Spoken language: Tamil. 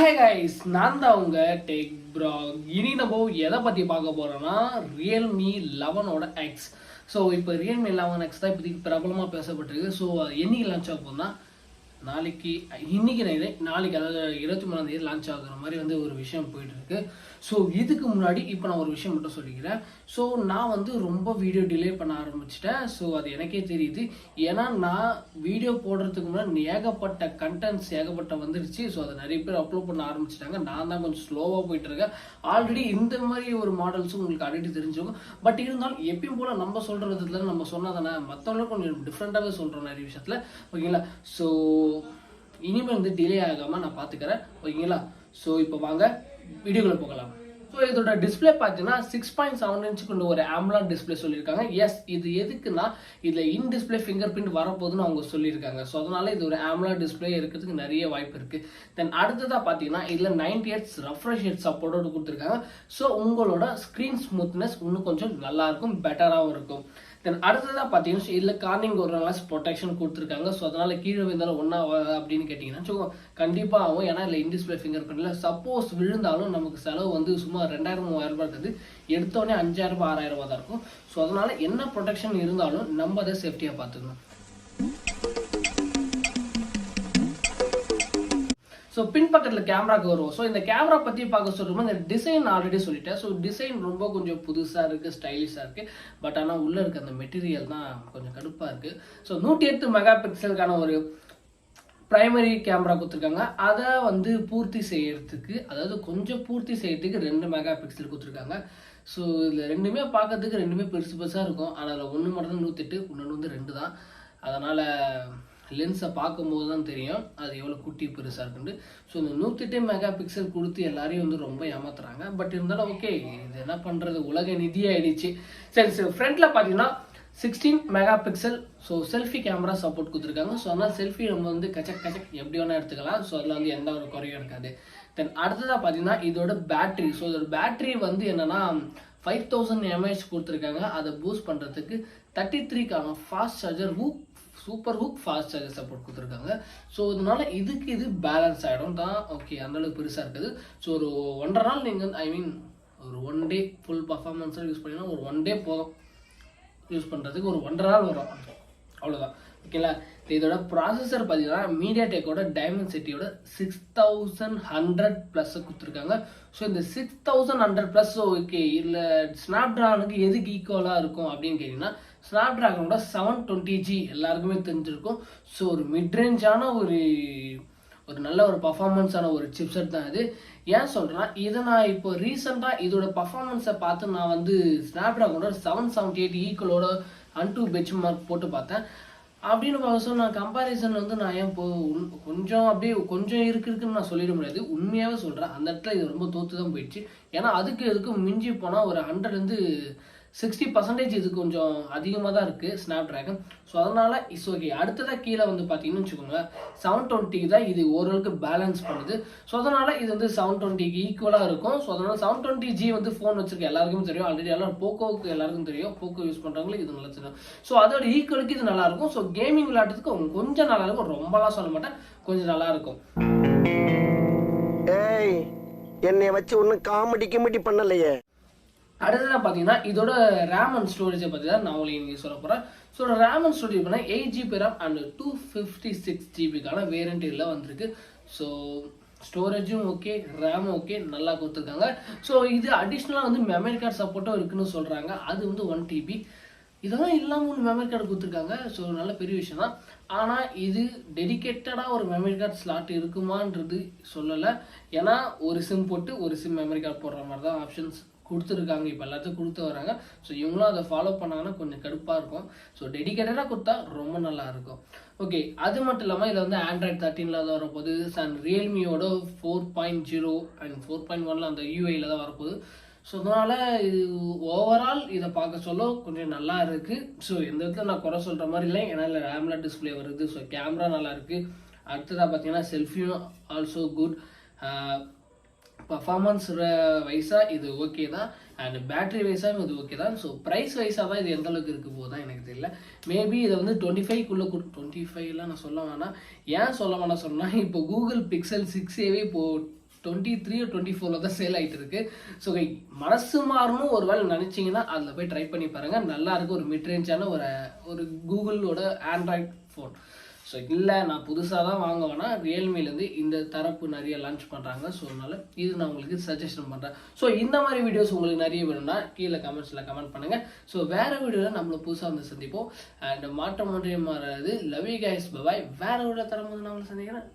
ஹே கைஸ், நான் தான் உங்க டெக் ப்ரா. இனி நம்ம எதை பற்றி பார்க்க போகிறோன்னா ரியல்மி 11 X. ஸோ இப்போ ரியல்மி 11 X தான் இப்போதைக்கு பிரபலமாக பேசப்பட்டிருக்கு. ஸோ என்னைக்கு லான்ச் ஆக போகுதுன்னா இன்னைக்கு நாளைக்கு அதாவது 23ஆம் லான்ச் ஆகுற மாதிரி வந்து ஒரு விஷயம் போயிட்டு இருக்கு. ஸோ இதுக்கு முன்னாடி இப்போ நான் ஒரு விஷயம் மட்டும் சொல்லிக்கிறேன். ஸோ நான் வந்து ரொம்ப வீடியோ டிலே பண்ண ஆரம்பிச்சிட்டேன். ஸோ அது எனக்கே தெரியுது. ஏன்னா நான் வீடியோ போடுறதுக்கு முன்னாடி ஏகப்பட்ட கண்டென்ட்ஸ் வந்துருச்சு. ஸோ அதை நிறைய பேர் அப்லோட் பண்ண ஆரம்பிச்சிட்டாங்க. நான் தான் கொஞ்சம் ஸ்லோவாக போயிட்டு இருக்கேன். ஆல்ரெடி இந்த மாதிரி ஒரு மாடல்ஸும் உங்களுக்கு ஆல்ரெடி தெரிஞ்சுக்கும். பட் இருந்தாலும் எப்பயும் போல நம்ம சொல்கிற விதத்தில் நம்ம சொன்னால் தானே மற்றவங்களும் கொஞ்சம் டிஃப்ரெண்ட்டாகவே சொல்கிறோம் நிறைய விஷயத்தில். ஓகேங்களா? ஸோ இனிமேல் வந்து டிலே ஆகாமல் நான் பார்த்துக்கிறேன். ஓகேங்களா? ஸோ இப்போ வாங்க வீடியோக்குள்ள போகலாம். ஸோ இதோட டிஸ்பிளே பார்த்தீங்கன்னா 6.7 இன்ச் கொண்ட ஒரு AMOLED டிஸ்பிளே சொல்லியிருக்காங்க. எஸ், இது எதுக்குன்னா இதில் இன் டிஸ்பிளே ஃபிங்கர் பிரிண்ட் வரப்போகுதுன்னு அவங்க சொல்லியிருக்காங்க. ஸோ அதனால இது ஒரு AMOLED டிஸ்பிளே இருக்கிறதுக்கு நிறைய வாய்ப்பு இருக்குது. தென் அடுத்ததாக பார்த்தீங்கன்னா இதில் 90 Hz ரெஃப்ரெஷ் ரேட் சப்போர்ட்டோடு கொடுத்துருக்காங்க. ஸோ உங்களோட ஸ்க்ரீன் ஸ்மூத்னஸ் இன்னும் கொஞ்சம் நல்லாயிருக்கும், பெட்டராகவும் இருக்கும். தென் அடுத்ததாக பார்த்தீங்கன்னா இதில் கார்னிங் ஒரு ப்ரொடெக்ஷன் கொடுத்துருக்காங்க. ஸோ அதனால் கீழே விழுந்தாலும் ஒன்றா அப்படின்னு கேட்டிங்கன்னா ஸோ கண்டிப்பாக ஆகும். ஏன்னா இல்லை இன் டிஸ்பிளே ஃபிங்கர் பிரிண்டில் சப்போஸ் விழுந்தாலும் நமக்கு செலவு வந்து சும்மா 2000-3000 ரூபாய் இருக்குது. எடுத்தோடனே 5000-6000 ரூபா தான் இருக்கும். ஸோ அதனால் என்ன ப்ரொடெக்ஷன் இருந்தாலும் நம்ம அதை சேஃப்டியாக பார்த்துக்கணும். ஸோ பின்பக்கத்தில் கேமராக்கு வருவோம். ஸோ இந்த கேமரா பற்றி பார்க்க சொல்கிறோம். இந்த டிசைன் ஆல்ரெடி சொல்லிட்டேன். ஸோ டிசைன் ரொம்ப கொஞ்சம் புதுசாக இருக்குது, ஸ்டைலிஷாக இருக்குது. பட் ஆனால் உள்ளே இருக்க அந்த மெட்டீரியல் தான் கொஞ்சம் கடுப்பாக இருக்குது. ஸோ 108 மெகா பிக்சலுக்கான ஒரு ப்ரைமரி கேமரா கொடுத்துருக்காங்க. அதை வந்து பூர்த்தி செய்யறதுக்கு, அதாவது கொஞ்சம் பூர்த்தி செய்யறதுக்கு 2 மெகா பிக்சல் கொடுத்துருக்காங்க. ஸோ இதில் ரெண்டுமே பார்க்கறதுக்கு ரெண்டுமே பெருசு பெருசாக இருக்கும். ஆனால் அதில் ஒன்று மட்டும் தான் 108, இன்னொன்று வந்து 2 தான். அதனால் லென்ஸை பார்க்கும்போது தான் தெரியும் அது எவ்வளோ குட்டி பெருசாக இருக்குன்னு. ஸோ இந்த 108 மெகா பிக்சல் கொடுத்து எல்லாரையும் வந்து ரொம்ப ஏமாத்துறாங்க. பட் இருந்தாலும் ஓகே, இது என்ன பண்ணுறது, உலக நிதியாகிடுச்சு. சரி ஃப்ரண்ட்டில் பார்த்தீங்கன்னா 16 mega pixel so selfie camera support கொடுத்துருக்காங்க. ஸோ அதனால் செல்ஃபி நம்ம வந்து கச்சக் எப்படி வேணால் எடுத்துக்கலாம். ஸோ அதில் வந்து எந்த ஒரு குறையும் இருக்காது. தென் அடுத்ததாக பார்த்தீங்கன்னா இதோட பேட்ரி. ஸோ இதோட பேட்ரி வந்து என்னென்னா 5000 mAh கொடுத்துருக்காங்க. அதை பூஸ்ட் பண்ணுறதுக்கு 33க்கான fast charger super hook fast charger support கொடுத்துருக்காங்க. ஸோ இதனால இது பேலன்ஸ் ஆகிடும் தான். ஓகே, அந்தளவுக்கு பெருசாக இருக்குது. ஸோ ஒரு 1.5 நாள் நீங்கள் ஒரு 1 டே ஃபுல் பர்ஃபார்மன்ஸாக யூஸ் பண்ணிங்கன்னா ஒரு 1 டே போதும் யூஸ் பண்ணுறதுக்கு. ஒரு 1.5 நாள் வரும், அவ்வளோதான். ஓகேங்களா? இதோட ப்ராசஸர் பார்த்தீங்கன்னா மீடியாடெக்கோட டைமென்சிட்டியோட 6100+ கொடுத்துருக்காங்க. ஸோ இந்த 6100+, ஓகே, இல்லை ஸ்னாப்ட்ராகனுக்கு எதுக்கு ஈக்குவலாக இருக்கும் அப்படின்னு கேட்டிங்கன்னா ஸ்னாப்ட்ராகனோட 720G எல்லாருக்குமே தெரிஞ்சிருக்கும். ஸோ ஒரு மிட்ரேஞ்சான ஒரு நல்ல ஒரு பர்ஃபார்மன்ஸான ஒரு சிப்செட் தான் இது. ஏன் சொல்கிறேன்னா இதை நான் இப்போ ரீசெண்டாக இதோட பர்ஃபார்மன்ஸை பார்த்து நான் வந்து ஸ்னாப்ட்ராகனோட 778 ஈக்குவலோட அன்டூ பெஞ்ச் மார்க் போட்டு பார்த்தேன். அப்படின்னு பார்க்க நான் கம்பேரிசன் வந்து நான் ஏன் கொஞ்சம் அப்படியே கொஞ்சம் இருக்குன்னு நான் சொல்லிட முடியாது. உண்மையாகவே சொல்கிறேன், அந்த இடத்துல இது ரொம்ப தோற்று தான் போயிடுச்சு. ஏன்னா அதுக்கு மிஞ்சி போனால் ஒரு 100-60% இது கொஞ்சம் அதிகமாக தான் இருக்குது ஸ்னாப்ட்ராகன். ஸோ அதனால் இட்ஸ் ஓகே. அடுத்ததாக கீழே வந்து பார்த்தீங்கன்னு வச்சுக்கோங்க 720 தான் இது ஓரளவுக்கு பேலன்ஸ் பண்ணுது. ஸோ அதனால் இது வந்து 720க்கு ஈக்குவலாக இருக்கும். ஸோ அதனால் 720G வந்து ஃபோன் வச்சுருக்க எல்லாருக்கும் தெரியும். ஆல்ரெடி போக்கோவுக்கு எல்லாருக்கும் தெரியும். போக்கோ யூஸ் பண்ணுறவங்களுக்கு இது நல்லா தெரியும். ஸோ அதோட ஈக்குவலுக்கு இது நல்லாயிருக்கும். ஸோ கேமிங் விளையாட்டுறதுக்கு கொஞ்சம் நல்லாயிருக்கும். ரொம்பலாம் சொல்ல மாட்டேன், கொஞ்சம் நல்லாயிருக்கும். என்னை வச்சு ஒன்றும் காமெடி பண்ணலையே. அடுத்ததாக பார்த்தீங்கன்னா இதோட ரேம் அண்ட் ஸ்டோரேஜை பற்றி தான் நான் உங்களுக்கு இங்கே சொல்ல போகிறேன். ஸோ ரேம் அண்ட் ஸ்டோரேஜ் பண்ணால் 8GB ரேம் அண்ட் 256GBக்கான வேரியண்ட்டில் வந்திருக்கு. ஸோ ஸ்டோரேஜும் ஓகே, ரேமும் ஓகே, நல்லா கொடுத்துருக்காங்க. ஸோ இது அடிஷ்னலாக வந்து மெமரி கார்டு சப்போர்ட்டும் இருக்குன்னு சொல்கிறாங்க. அது வந்து 1TB. இதெல்லாம் இல்லாமல் ஒரு மெமரி கார்டு கொடுத்துருக்காங்க. ஸோ நல்ல பெரிய விஷயம் தான். ஆனால் இது டெடிக்கேட்டடாக ஒரு மெமரி கார்டு ஸ்லாட் இருக்குமான்றது சொல்லலை. ஏன்னா ஒரு சிம் போட்டு ஒரு சிம் மெமரி கார்டு போடுற மாதிரி தான் ஆப்ஷன்ஸ் கொடுத்துருக்காங்க. இப்போ எல்லாத்தையும் கொடுத்து வராங்க. ஸோ இவங்களும் அதை ஃபாலோ பண்ணாங்கன்னா கொஞ்சம் கடுப்பாக இருக்கும். ஸோ டெடிக்கேட்டடாக கொடுத்தா ரொம்ப நல்லா இருக்கும். ஓகே, அது மட்டும் இல்லாமல் இதில் வந்து ஆண்ட்ராய்ட் 13 தான் வரப்போகுது. அண்ட் ரியல்மியோட 4.0 அண்ட் 4.1 அந்த யூஐயில் தான் வரப்போகுது. ஸோ அதனால் இது ஓவரால் இதை பார்க்க சொல்ல கொஞ்சம் நல்லா இருக்குது. ஸோ எந்த இடத்துல நான் குறை சொல்கிற மாதிரி இல்லை. ஏன்னா இல்லை AMOLED டிஸ்பிளே வருது. ஸோ கேமரா நல்லா இருக்குது. அடுத்ததாக பார்த்தீங்கன்னா செல்ஃபியும் ஆல்சோ குட். பர்ஃபார்மன்ஸ் வைஸாக இது ஓகே தான். அண்ட் பேட்டரி வைஸாகவும் இது ஓகே தான். ஸோ ப்ரைஸ் வைஸாக தான் இது எந்த அளவுக்கு இருக்க போது தான் எனக்கு தெரியல. மேபி இதை வந்து 25க்குள்ளே 25லாம் நான் சொல்ல வேணாம். ஏன் சொல்ல வேணாம் சொன்னால் இப்போ கூகுள் பிக்சல் 6ஏவே இப்போது 23 24 தான் சேல் ஆகிட்டு இருக்கு. ஸோ மனசு மாறணும் ஒரு வேளை நினச்சிங்கன்னா அதில் போய் ட்ரை பண்ணி பாருங்கள். நல்லா இருக்கு. ஒரு மிட்ரேஞ்சான ஒரு கூகுளோட ஆண்ட்ராய்ட் ஃபோன். ஸோ இல்லை நான் புதுசாக தான் வாங்க வேணாம், ரியல்மிலேருந்து இந்த தரப்பு நிறைய லான்ச் பண்ணுறாங்க. ஸோ அதனால் இது நான் உங்களுக்கு சஜஷன் பண்ணுறேன். ஸோ இந்த மாதிரி வீடியோஸ் உங்களுக்கு நிறைய வேணும்னா கீழே கமெண்ட்ஸில் கமெண்ட் பண்ணுங்கள். ஸோ வேறு வீடியோவில் நம்மளை புதுசாக வந்து சந்திப்போம். அண்ட் மாற்றம் ஒன்றே மாறாது. Love you guys, bye. வேறு ஒரு தரம் வந்து நான் உங்களை சந்திக்கிறேன்.